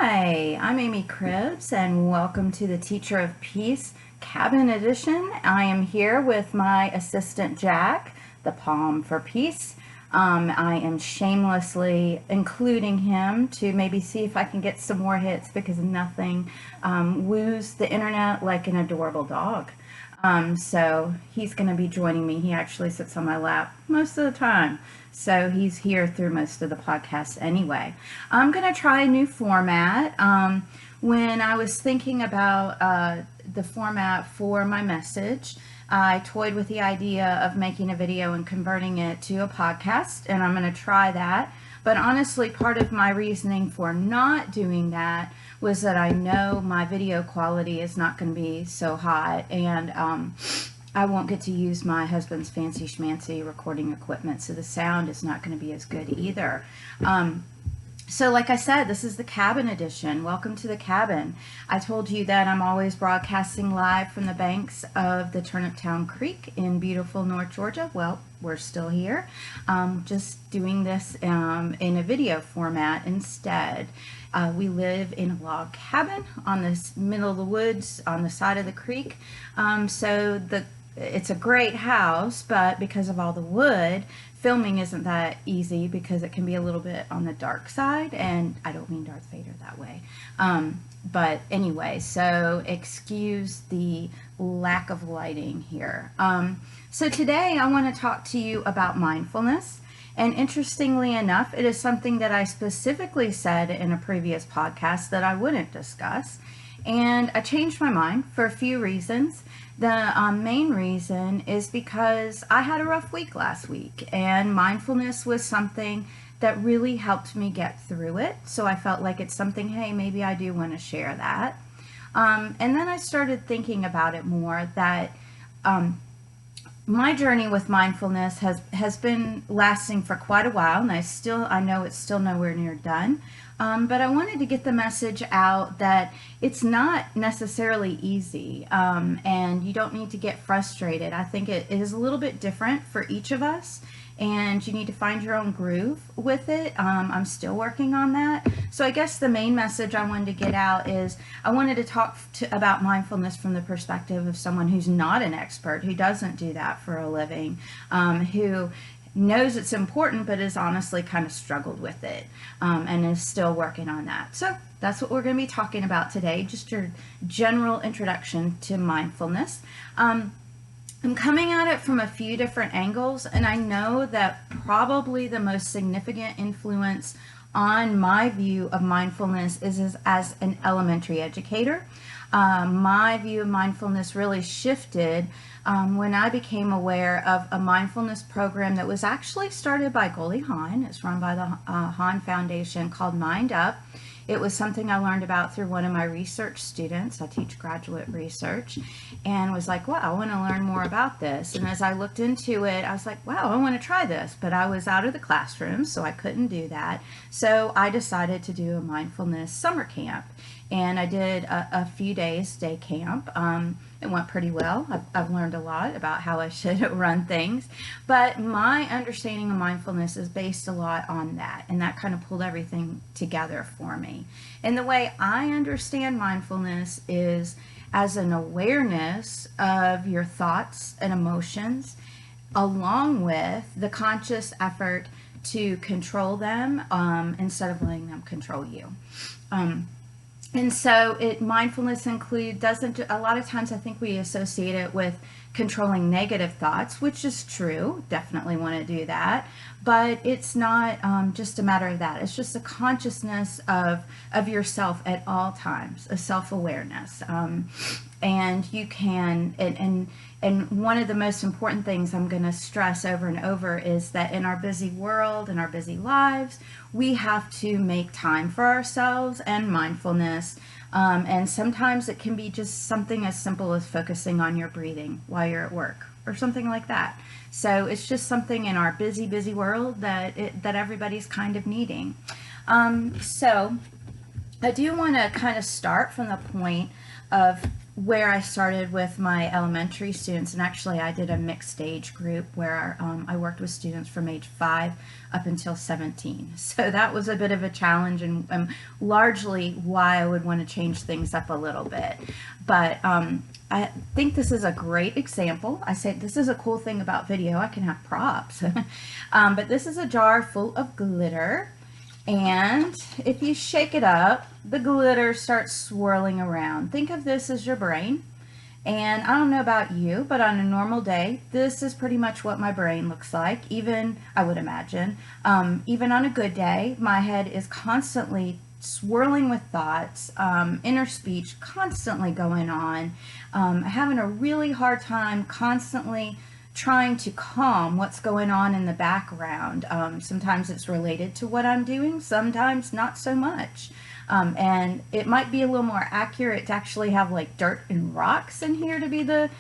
Hi, I'm Amy Cribbs, and welcome to the Teacher of Peace Cabin Edition. I am here with my assistant Jack, the Palm for Peace. I am shamelessly including him to maybe see if I can get some more hits because nothing woos the internet like an adorable dog. So he's going to be joining me. He actually sits on my lap most of the time. So he's here through most of the podcast anyway. I'm going to try a new format. When I was thinking about the format for my message, I toyed with the idea of making a video and converting it to a podcast, and I'm going to try that. But honestly, part of my reasoning for not doing that was that I know my video quality is not going to be so hot, and I won't get to use my husband's fancy schmancy recording equipment, so the sound is not going to be as good either. So like I said, this is the cabin edition. Welcome to the cabin. I told you that I'm always broadcasting live from the banks of the Turniptown Creek in beautiful North Georgia. Well, we're still here, just doing this in a video format instead. We live in a log cabin on this middle of the woods on the side of the creek. It's a great house, but because of all the wood, filming isn't that easy because it can be a little bit on the dark side, and I don't mean Darth Vader that way. But anyway, so excuse the lack of lighting here. So today I want to talk to you about mindfulness. And interestingly enough, it is something that I specifically said in a previous podcast that I wouldn't discuss. And I changed my mind for a few reasons. The main reason is because I had a rough week last week, and mindfulness was something that really helped me get through it. So I felt like it's something, hey, maybe I do want to share that. And then I started thinking about it more, that my journey with mindfulness has been lasting for quite a while, and I know it's still nowhere near done. But I wanted to get the message out that it's not necessarily easy, and you don't need to get frustrated. I think it is a little bit different for each of us, and you need to find your own groove with it. I'm still working on that. So I guess the main message I wanted to get out is I wanted to talk about mindfulness from the perspective of someone who's not an expert, who doesn't do that for a living, who knows it's important but has honestly kind of struggled with it, and is still working on that. So that's what we're going to be talking about today, just your general introduction to mindfulness. I'm coming at it from a few different angles, and I know that probably the most significant influence on my view of mindfulness is as an elementary educator. My view of mindfulness really shifted when I became aware of a mindfulness program that was actually started by Goldie Hawn. It's run by the Hawn Foundation, called Mind Up. It was something I learned about through one of my research students. I teach graduate research, and was like, wow, I want to learn more about this. And as I looked into it, I was like, wow, I want to try this. But I was out of the classroom, so I couldn't do that. So I decided to do a mindfulness summer camp. And I did a few days day camp. It went pretty well. I've learned a lot about how I should run things. But my understanding of mindfulness is based a lot on that. And that kind of pulled everything together for me. And the way I understand mindfulness is as an awareness of your thoughts and emotions, along with the conscious effort to control them instead of letting them control you. And so mindfulness doesn't, a lot of times I think we associate it with controlling negative thoughts, which is true, definitely want to do that, but it's not just a matter of that. It's just a consciousness of yourself at all times, a self-awareness. And you can, and one of the most important things I'm going to stress over and over is that in our busy world, in our busy lives, we have to make time for ourselves and mindfulness. And sometimes it can be just something as simple as focusing on your breathing while you're at work or something like that. So it's just something in our busy world that everybody's kind of needing. So I do want to kind of start from the point of where I started with my elementary students, and actually I did a mixed age group where I worked with students from age 5 up until 17. So that was a bit of a challenge, and largely why I would want to change things up a little bit. But I think this is a great example. I say this is a cool thing about video. I can have props. But this is a jar full of glitter. And if you shake it up, the glitter starts swirling around. Think of this as your brain. And I don't know about you, but on a normal day, this is pretty much what my brain looks like. Even, I would imagine, even on a good day, my head is constantly swirling with thoughts, inner speech constantly going on, having a really hard time constantly trying to calm what's going on in the background. Sometimes it's related to what I'm doing, sometimes not so much. And it might be a little more accurate to actually have like dirt and rocks in here to be the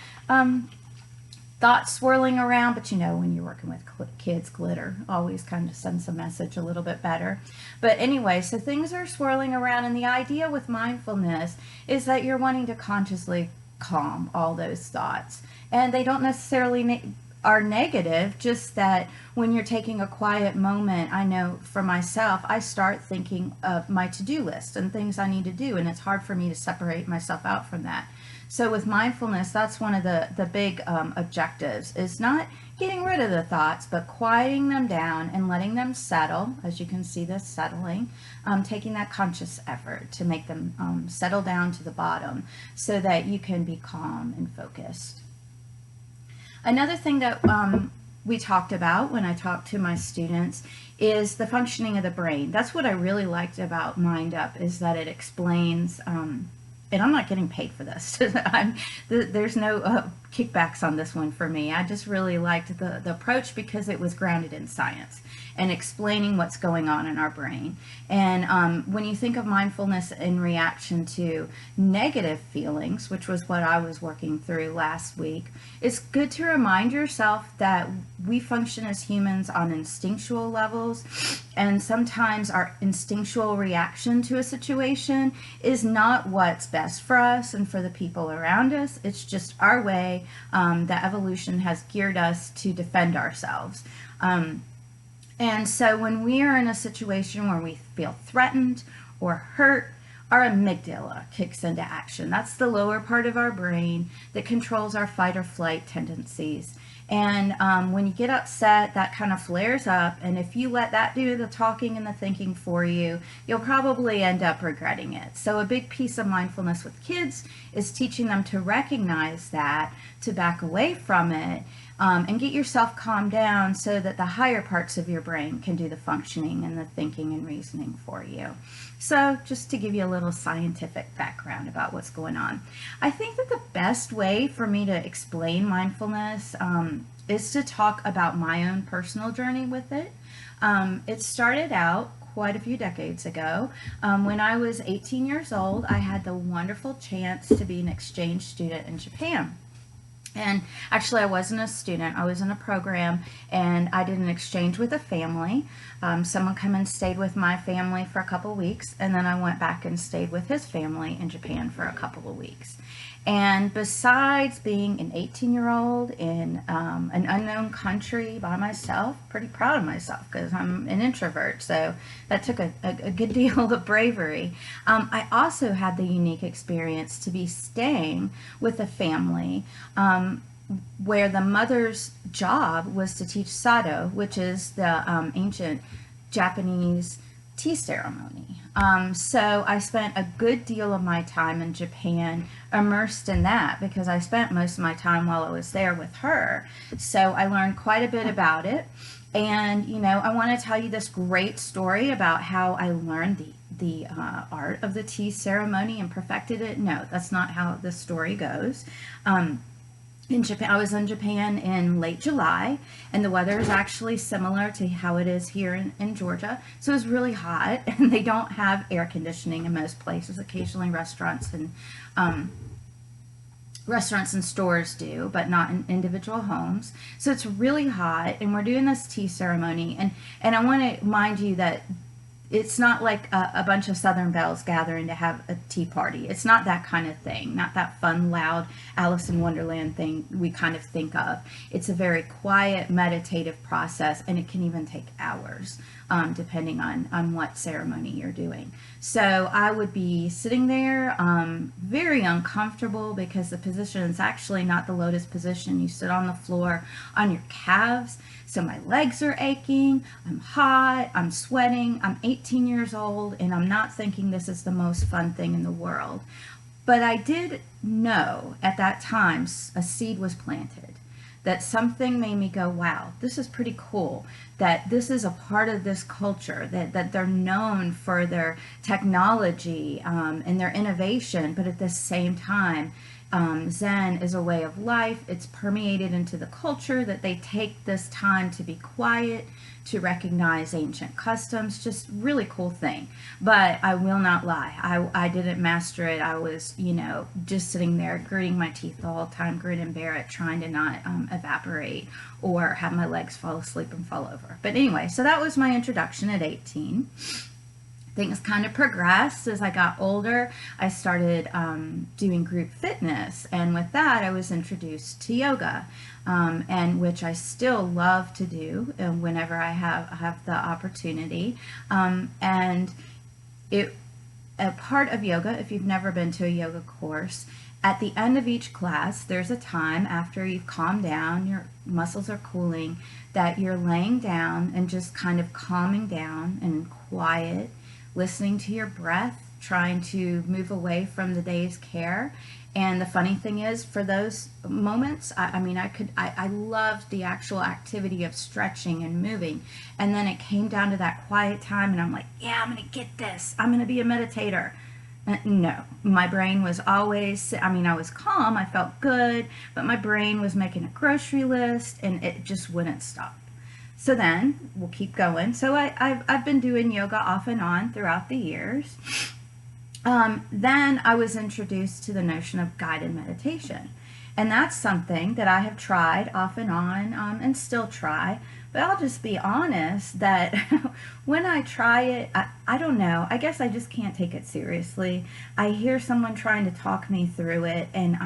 thoughts swirling around, but you know, when you're working with kids, glitter always kind of sends a message a little bit better. But anyway, so things are swirling around, and the idea with mindfulness is that you're wanting to consciously calm all those thoughts. And they don't necessarily are negative, just that when you're taking a quiet moment, I know for myself, I start thinking of my to-do list and things I need to do, and it's hard for me to separate myself out from that. So with mindfulness, that's one of the big objectives, is not getting rid of the thoughts, but quieting them down and letting them settle. As you can see this settling, taking that conscious effort to make them settle down to the bottom so that you can be calm and focused. Another thing that we talked about when I talked to my students is the functioning of the brain. That's what I really liked about Mind Up, is that it explains, and I'm not getting paid for this. There's no kickbacks on this one for me. I just really liked the approach because it was grounded in science and explaining what's going on in our brain. And when you think of mindfulness in reaction to negative feelings, which was what I was working through last week, it's good to remind yourself that we function as humans on instinctual levels, and sometimes our instinctual reaction to a situation is not what's best for us and for the people around us. It's just our way that evolution has geared us to defend ourselves. And so when we are in a situation where we feel threatened or hurt, our amygdala kicks into action. That's the lower part of our brain that controls our fight or flight tendencies. And when you get upset, that kind of flares up, and if you let that do the talking and the thinking for you, you'll probably end up regretting it. So a big piece of mindfulness with kids is teaching them to recognize that, to back away from it, and get yourself calmed down so that the higher parts of your brain can do the functioning and the thinking and reasoning for you. So just to give you a little scientific background about what's going on. I think that the best way for me to explain mindfulness is to talk about my own personal journey with it. It started out quite a few decades ago. When I was 18 years old, I had the wonderful chance to be an exchange student in Japan. And actually, I wasn't a student, I was in a program, and I did an exchange with a family. Someone came and stayed with my family for a couple of weeks, and then I went back and stayed with his family in Japan for a couple of weeks. And besides being an 18-year-old in an unknown country by myself, pretty proud of myself because I'm an introvert, so that took a good deal of bravery. I also had the unique experience to be staying with a family where the mother's job was to teach Sado, which is the ancient Japanese tea ceremony. So I spent a good deal of my time in Japan immersed in that because I spent most of my time while I was there with her. So I learned quite a bit about it. And, you know, I want to tell you this great story about how I learned the art of the tea ceremony and perfected it. No, that's not how the story goes. In Japan, I was in Japan in late July, and the weather is actually similar to how it is here in Georgia. So it was really hot, and they don't have air conditioning in most places. Occasionally restaurants and stores do, but not in individual homes. So it's really hot, and we're doing this tea ceremony, and I want to remind you that it's not like a bunch of Southern belles gathering to have a tea party. It's not that kind of thing, not that fun, loud Alice in Wonderland thing we kind of think of. It's a very quiet, meditative process, and it can even take hours, depending on what ceremony you're doing. So I would be sitting there, very uncomfortable, because the position is actually not the lotus position. You sit on the floor on your calves. So my legs are aching, I'm hot, I'm sweating, I'm 18 years old, and I'm not thinking this is the most fun thing in the world. But I did know at that time a seed was planted, that something made me go, wow, this is pretty cool, that this is a part of this culture, that they're known for their technology and their innovation, but at the same time, Zen is a way of life. It's permeated into the culture, that they take this time to be quiet, to recognize ancient customs. Just really cool thing. But I will not lie, I didn't master it. I was, just sitting there gritting my teeth the whole time, grin and bear it, trying to not evaporate or have my legs fall asleep and fall over. But anyway, so that was my introduction at 18. Things kind of progressed as I got older. I started doing group fitness, and with that I was introduced to yoga, and which I still love to do whenever I have the opportunity. And a part of yoga, if you've never been to a yoga course, at the end of each class, there's a time after you've calmed down, your muscles are cooling, that you're laying down and just kind of calming down and quiet, listening to your breath, trying to move away from the day's care. And the funny thing is, for those moments, I loved the actual activity of stretching and moving. And then it came down to that quiet time, and I'm like, yeah, I'm going to get this. I'm going to be a meditator. No, my brain was always, I was calm, I felt good, but my brain was making a grocery list, and it just wouldn't stop. So then, we'll keep going. So I've been doing yoga off and on throughout the years. Then I was introduced to the notion of guided meditation. And that's something that I have tried off and on, and still try. But I'll just be honest that when I try it, I don't know. I guess I just can't take it seriously. I hear someone trying to talk me through it, and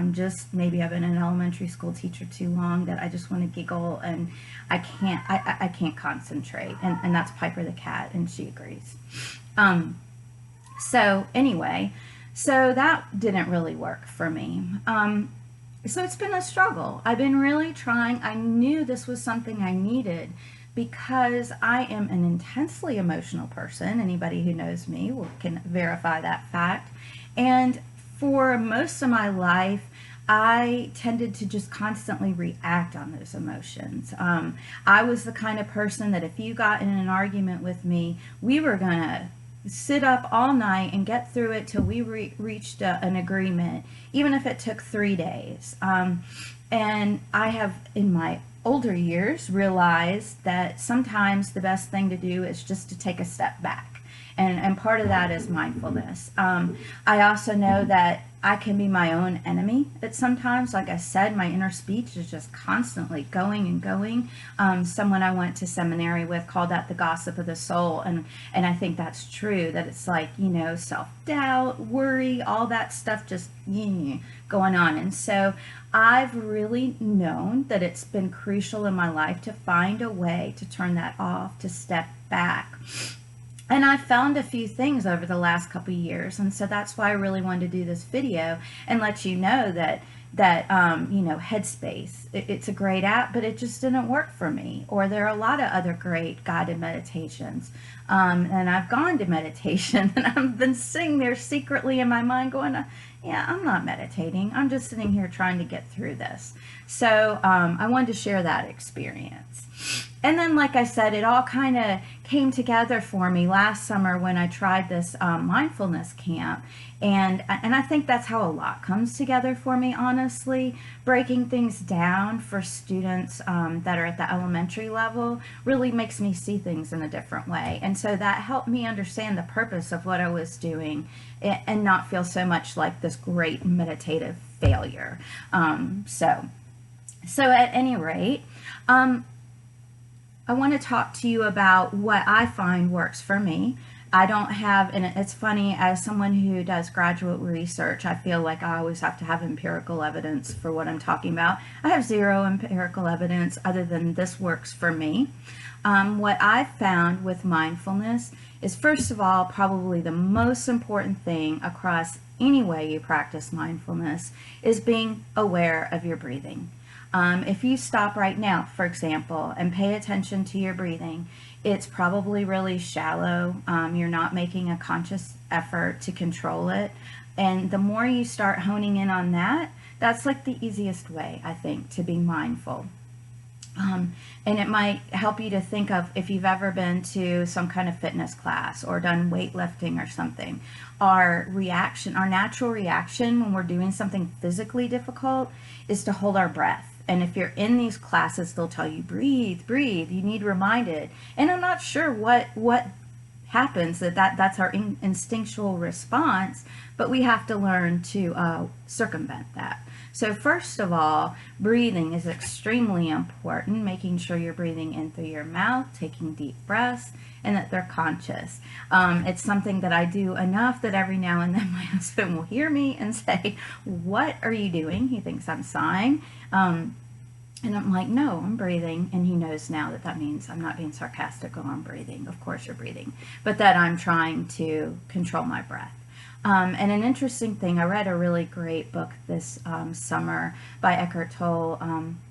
maybe I've been an elementary school teacher too long, that I just want to giggle, and I can't concentrate. And that's Piper the cat, and she agrees. So anyway, so that didn't really work for me. So it's been a struggle. I've been really trying. I knew this was something I needed because I am an intensely emotional person. Anybody who knows me can verify that fact. And for most of my life, I tended to just constantly react on those emotions. I was the kind of person that if you got in an argument with me, we were going to sit up all night and get through it till we reached an agreement, even if it took 3 days. And I have, in my older years, realized that sometimes the best thing to do is just to take a step back. And part of that is mindfulness. I also know that I can be my own enemy at sometimes. Like I said, my inner speech is just constantly going and going. Someone I went to seminary with called that the gossip of the soul. And I think that's true, that it's like, self-doubt, worry, all that stuff just going on. And so I've really known that it's been crucial in my life to find a way to turn that off, to step back. And I found a few things over the last couple of years, and so that's why I really wanted to do this video and let you know that Headspace, it's a great app, but it just didn't work for me. Or there are a lot of other great guided meditations, and I've gone to meditation, and I've been sitting there secretly in my mind going, yeah, I'm not meditating. I'm just sitting here trying to get through this. So I wanted to share that experience. And then, like I said, it all kind of came together for me last summer when I tried this mindfulness camp. And I think that's how a lot comes together for me, honestly. Breaking things down for students that are at the elementary level really makes me see things in a different way. And so that helped me understand the purpose of what I was doing and not feel so much like this great meditative failure. So at any rate, I want to talk to you about what I find works for me. I don't have, and it's funny, as someone who does graduate research, I feel like I always have to have empirical evidence for what I'm talking about. I have zero empirical evidence other than this works for me. What I've found with mindfulness is, first of all, probably the most important thing across any way you practice mindfulness is being aware of your breathing. If you stop right now, for example, and pay attention to your breathing, it's probably really shallow. You're not making a conscious effort to control it. And the more you start honing in on that, that's like the easiest way, I think, to be mindful. And it might help you to think of, if you've ever been to some kind of fitness class or done weightlifting or something, our natural reaction when we're doing something physically difficult is to hold our breath. And if you're in these classes, they'll tell you, breathe, breathe. You need reminded. And I'm not sure what happens, that's our instinctual response, but we have to learn to circumvent that. So first of all, breathing is extremely important, making sure you're breathing in through your mouth, taking deep breaths, and that they're conscious. It's something that I do enough that every now and then my husband will hear me and say, "What are you doing?" He thinks I'm sighing. And I'm like, "No, I'm breathing." And he knows now that that means I'm not being sarcastic. "Oh, I'm breathing." Of course you're breathing. But that I'm trying to control my breath. And an interesting thing, I read a really great book this summer by Eckhart Tolle,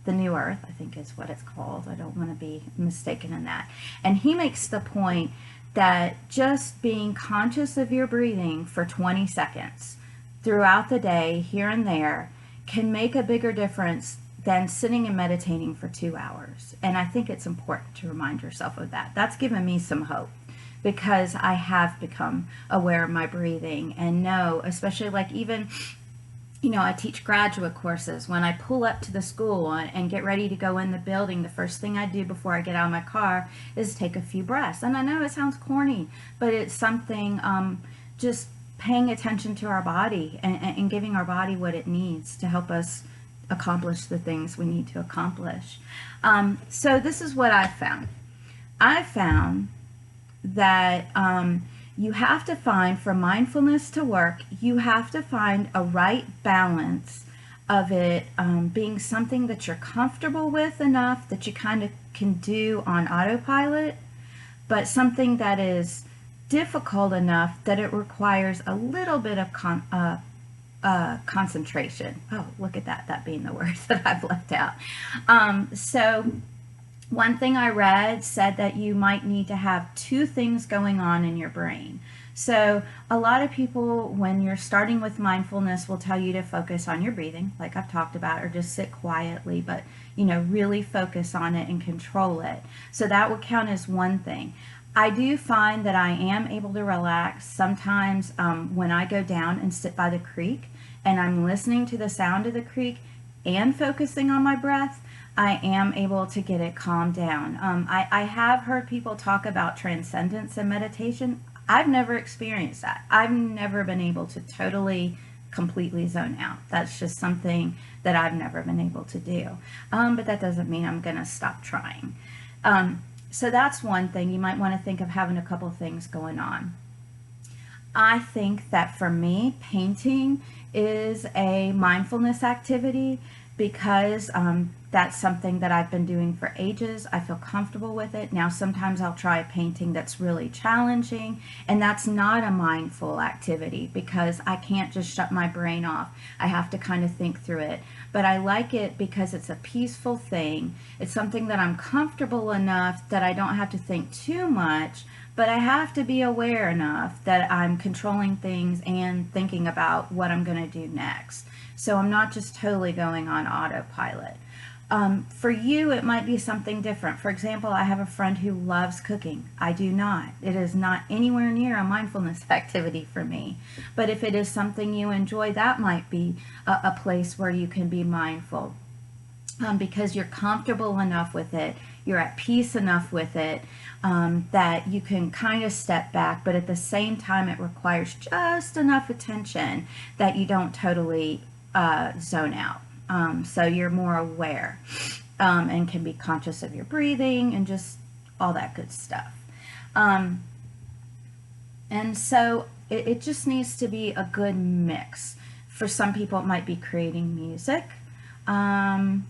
The New Earth, I think is what it's called. I don't want to be mistaken in that. And he makes the point that just being conscious of your breathing for 20 seconds throughout the day, here and there, can make a bigger difference than sitting and meditating for 2 hours. And I think it's important to remind yourself of that. That's given me some hope, because I have become aware of my breathing and know, especially like even, I teach graduate courses. When I pull up to the school and get ready to go in the building, the first thing I do before I get out of my car is take a few breaths. And I know it sounds corny, but it's something, just paying attention to our body and giving our body what it needs to help us accomplish the things we need to accomplish. So this is what I've found. I've found that you have to find, for mindfulness to work, you have to find a right balance of it being something that you're comfortable with enough that you kind of can do on autopilot, but something that is difficult enough that it requires a little bit of concentration. Oh, look at that being the word that I've left out. So one thing I read said that you might need to have two things going on in your brain. So a lot of people, when you're starting with mindfulness, will tell you to focus on your breathing, like I've talked about, or just sit quietly, but really focus on it and control it. So that would count as one thing. I do find that I am able to relax sometimes when I go down and sit by the creek and I'm listening to the sound of the creek and focusing on my breath. I am able to get it calmed down. I have heard people talk about transcendence and meditation. I've never experienced that. I've never been able to totally, completely zone out. That's just something that I've never been able to do. But that doesn't mean I'm going to stop trying. So that's one thing. You might want to think of having a couple things going on. I think that for me, painting is a mindfulness activity because that's something that I've been doing for ages. I feel comfortable with it. Now, sometimes I'll try a painting that's really challenging, and that's not a mindful activity because I can't just shut my brain off. I have to kind of think through it. But I like it because it's a peaceful thing. It's something that I'm comfortable enough that I don't have to think too much, but I have to be aware enough that I'm controlling things and thinking about what I'm going to do next. So I'm not just totally going on autopilot. For you, it might be something different. For example, I have a friend who loves cooking. I do not. It is not anywhere near a mindfulness activity for me. But if it is something you enjoy, that might be a place where you can be mindful. Because you're comfortable enough with it, you're at peace enough with it, that you can kind of step back, but at the same time it requires just enough attention that you don't totally zone out. So you're more aware and can be conscious of your breathing and just all that good stuff. And so it just needs to be a good mix. For some people, it might be creating music. Um,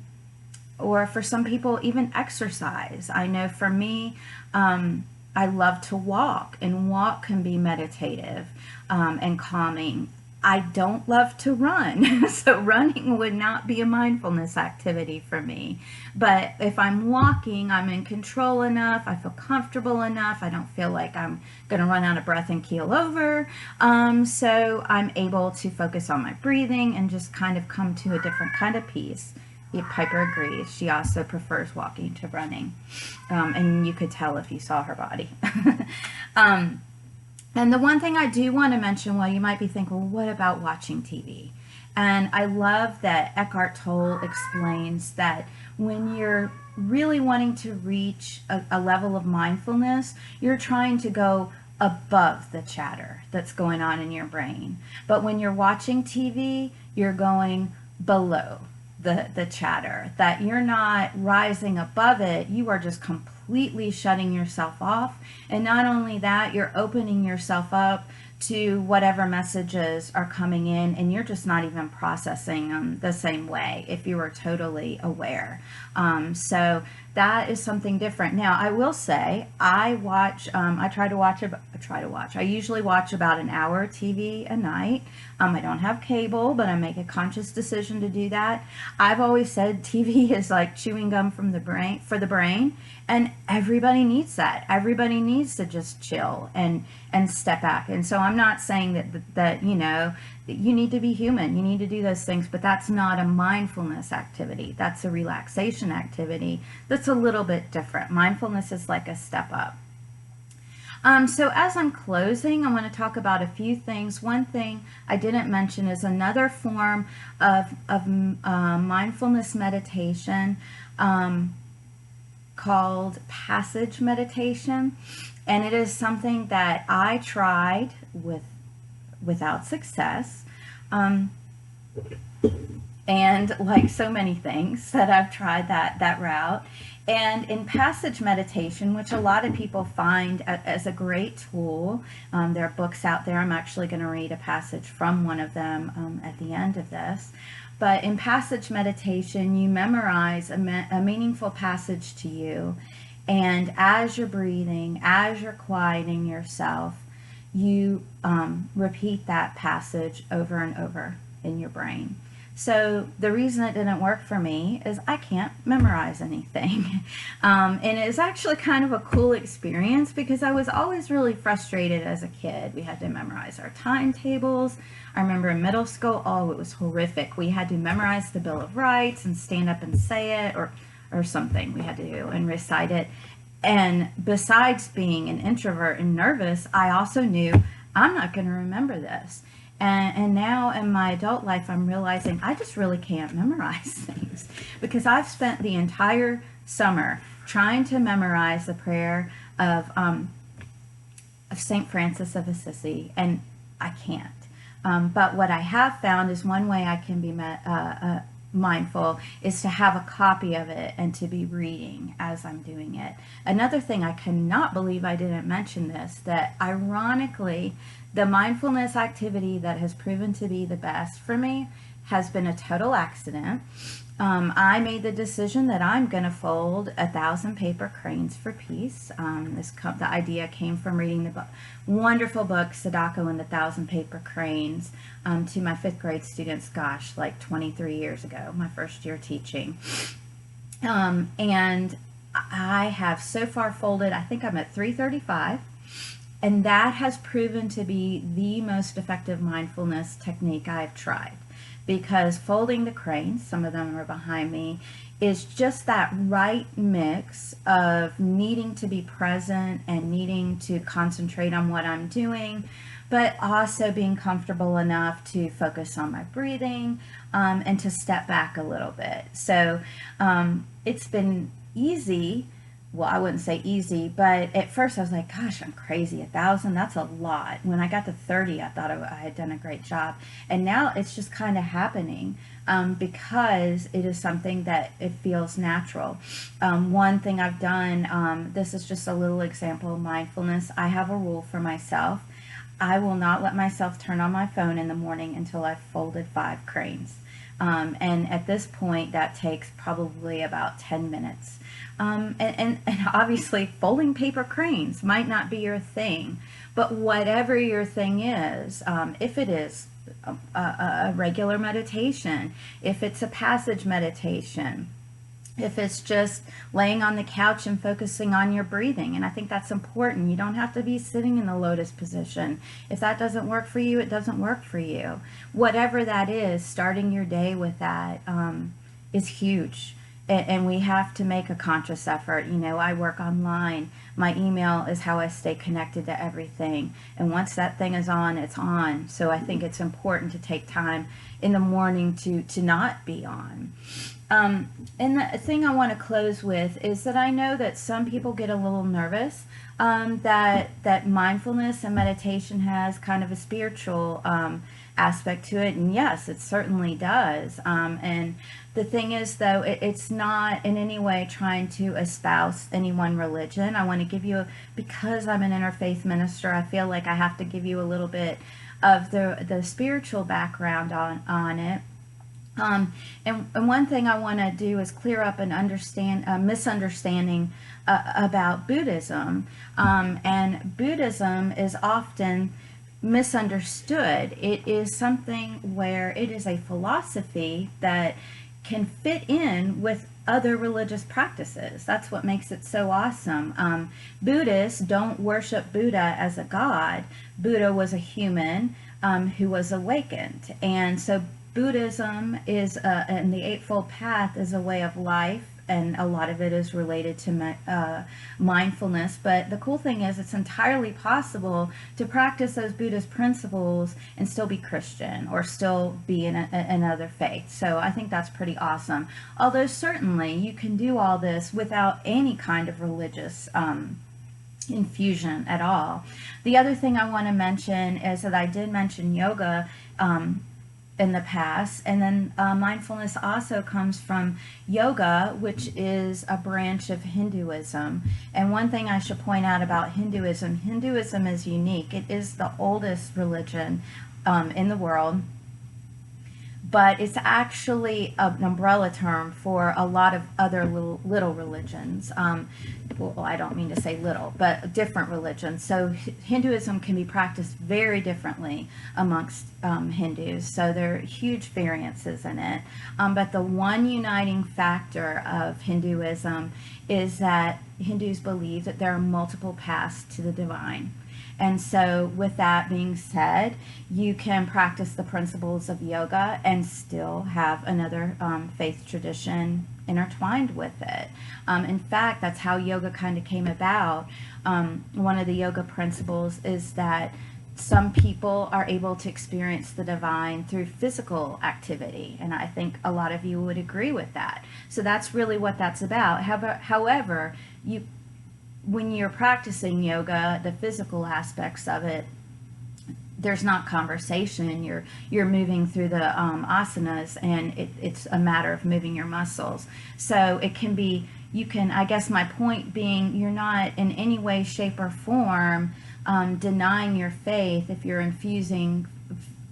or for some people, even exercise. I know for me, I love to walk, and walk can be meditative and calming. I don't love to run, so running would not be a mindfulness activity for me. But if I'm walking, I'm in control enough, I feel comfortable enough, I don't feel like I'm going to run out of breath and keel over. So I'm able to focus on my breathing and just kind of come to a different kind of peace. Piper agrees. She also prefers walking to running. And you could tell if you saw her body. um, and the one thing I do want to mention, well, you might be thinking, well, what about watching TV? And I love that Eckhart Tolle explains that when you're really wanting to reach a level of mindfulness, you're trying to go above the chatter that's going on in your brain. But when you're watching TV, you're going below the chatter, that you're not rising above it, you are just completely shutting yourself off. And not only that, you're opening yourself up to whatever messages are coming in, and you're just not even processing them the same way if you were totally aware. So that is something different. Now, I will say, I usually watch about an hour TV a night. I don't have cable, but I make a conscious decision to do that. I've always said TV is like chewing gum from the brain, for the brain, and everybody needs that. Everybody needs to just chill and step back. And so I'm not saying that you need to be human, you need to do those things, but that's not a mindfulness activity. That's a relaxation activity that's a little bit different. Mindfulness is like a step up. So as I'm closing, I want to talk about a few things. One thing I didn't mention is another form of mindfulness meditation called passage meditation. And it is something that I tried without success. And like so many things that I've tried that route. And in passage meditation, which a lot of people find as a great tool, there are books out there. I'm actually going to read a passage from one of them at the end of this. But in passage meditation, you memorize a meaningful passage to you. And as you're breathing, as you're quieting yourself, you repeat that passage over and over in your brain. So the reason it didn't work for me is I can't memorize anything. And it's actually kind of a cool experience because I was always really frustrated as a kid. We had to memorize our timetables. I remember in middle school, it was horrific. We had to memorize the Bill of Rights and stand up and say it or something we had to do and recite it. And besides being an introvert and nervous, I also knew I'm not going to remember this. And now in my adult life, I'm realizing I just really can't memorize things because I've spent the entire summer trying to memorize the prayer of St. Francis of Assisi, and I can't. But what I have found is one way I can be mindful is to have a copy of it and to be reading as I'm doing it. Another thing, I cannot believe I didn't mention this, that ironically, the mindfulness activity that has proven to be the best for me has been a total accident. I made the decision that I'm going to fold 1,000 paper cranes for peace. The idea came from reading the wonderful book Sadako and the 1,000 Paper Cranes to my 5th grade students, gosh, like 23 years ago, my first year teaching. And I have so far folded, I think I'm at 335. And that has proven to be the most effective mindfulness technique I've tried. Because folding the cranes, some of them are behind me, is just that right mix of needing to be present and needing to concentrate on what I'm doing, but also being comfortable enough to focus on my breathing and to step back a little bit. So it's been easy. Well, I wouldn't say easy, but at first I was like, gosh, I'm crazy. 1,000, that's a lot. When I got to 30, I thought I had done a great job. And now it's just kind of happening because it is something that it feels natural. One thing I've done, this is just a little example of mindfulness. I have a rule for myself. I will not let myself turn on my phone in the morning until I've folded 5 cranes. And at this point, that takes probably about 10 minutes. And obviously, folding paper cranes might not be your thing, but whatever your thing is, if it is a regular meditation, if it's a passage meditation, if it's just laying on the couch and focusing on your breathing. And I think that's important. You don't have to be sitting in the lotus position. If that doesn't work for you, it doesn't work for you. Whatever that is, starting your day with that is huge. And we have to make a conscious effort. You know, I work online. My email is how I stay connected to everything. And once that thing is on, it's on. So I think it's important to take time in the morning to not be on. And the thing I want to close with is that I know that some people get a little nervous that mindfulness and meditation has kind of a spiritual aspect to it. And yes, it certainly does. And the thing is, though, it's not in any way trying to espouse any one religion. I want to give you, because I'm an interfaith minister, I feel like I have to give you a little bit of the spiritual background on it. And one thing I want to do is clear up an misunderstanding about Buddhism. And Buddhism is often misunderstood. It is something where it is a philosophy that can fit in with other religious practices. That's what makes it so awesome. Buddhists don't worship Buddha as a god. Buddha was a human who was awakened. And so Buddhism is, and the Eightfold Path is a way of life, and a lot of it is related to mindfulness. But the cool thing is it's entirely possible to practice those Buddhist principles and still be Christian or still be in another faith. So I think that's pretty awesome. Although certainly you can do all this without any kind of religious infusion at all. The other thing I want to mention is that I did mention yoga in the past, and then mindfulness also comes from yoga, which is a branch of Hinduism. And one thing I should point out about Hinduism is unique. It is the oldest religion in the world, but it's actually an umbrella term for a lot of other little religions. Well, I don't mean to say little, but different religions. So Hinduism can be practiced very differently amongst Hindus. So there are huge variances in it. But the one uniting factor of Hinduism is that Hindus believe that there are multiple paths to the divine. And so with that being said, you can practice the principles of yoga and still have another faith tradition intertwined with it. In fact, that's how yoga kind of came about. One of the yoga principles is that some people are able to experience the divine through physical activity, and I think a lot of you would agree with that. So that's really what that's about. However, when you're practicing yoga, the physical aspects of it, there's not conversation. You're moving through the asanas, and it's a matter of moving your muscles. So it can be, I guess my point being, you're not in any way, shape, or form denying your faith if you're infusing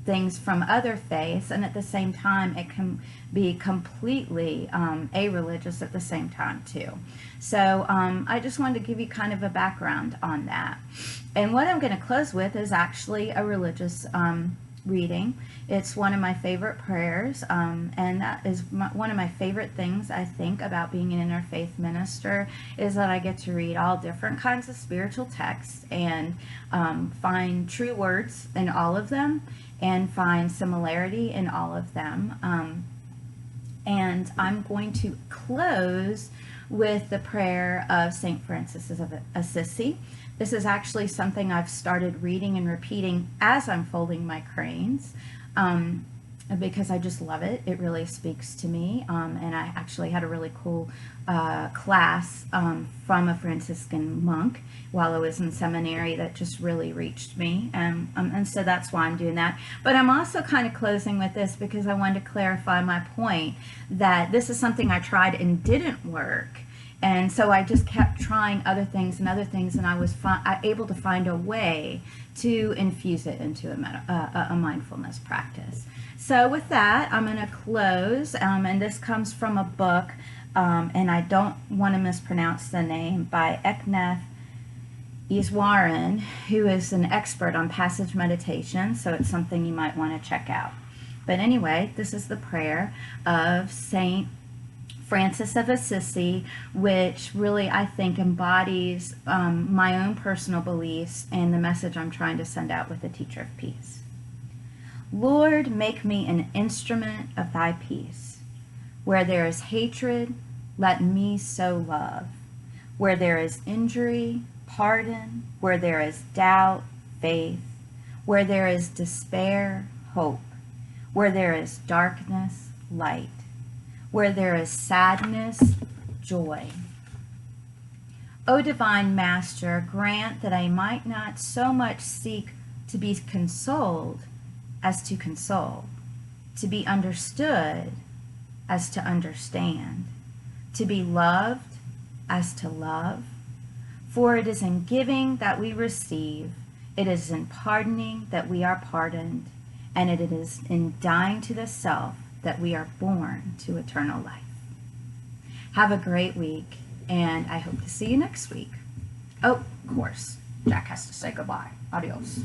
things from other faiths, and at the same time it can be completely a-religious at the same time too. So I just wanted to give you kind of a background on that. And what I'm going to close with is actually a religious reading. It's one of my favorite prayers, and that is one of my favorite things I think about being an interfaith minister, is that I get to read all different kinds of spiritual texts and find true words in all of them and find similarity in all of them. And I'm going to close with the prayer of St. Francis of Assisi. This is actually something I've started reading and repeating as I'm folding my cranes, because I just love it. It really speaks to me, and I actually had a really cool class from a Franciscan monk while I was in seminary that just really reached me, and so that's why I'm doing that. But I'm also kind of closing with this because I wanted to clarify my point that this is something I tried and didn't work. And so I just kept trying other things, and I was able to find a way to infuse it into a mindfulness practice. So with that, I'm going to close, and this comes from a book, and I don't want to mispronounce the name, by Eknath Iswaran, who is an expert on passage meditation, so it's something you might want to check out. But anyway, this is the prayer of Saint Francis of Assisi, which really I think embodies my own personal beliefs and the message I'm trying to send out with the Teacher of Peace. Lord, make me an instrument of thy peace. Where there is hatred, let me sow love. Where there is injury, pardon. Where there is doubt, faith. Where there is despair, hope. Where there is darkness, light. Where there is sadness, joy. O divine Master, grant that I might not so much seek to be consoled as to console, to be understood as to understand, to be loved as to love. For it is in giving that we receive, it is in pardoning that we are pardoned, and it is in dying to the self that we are born to eternal life. Have a great week, and I hope to see you next week. Oh, of course, Jack has to say goodbye. Adios.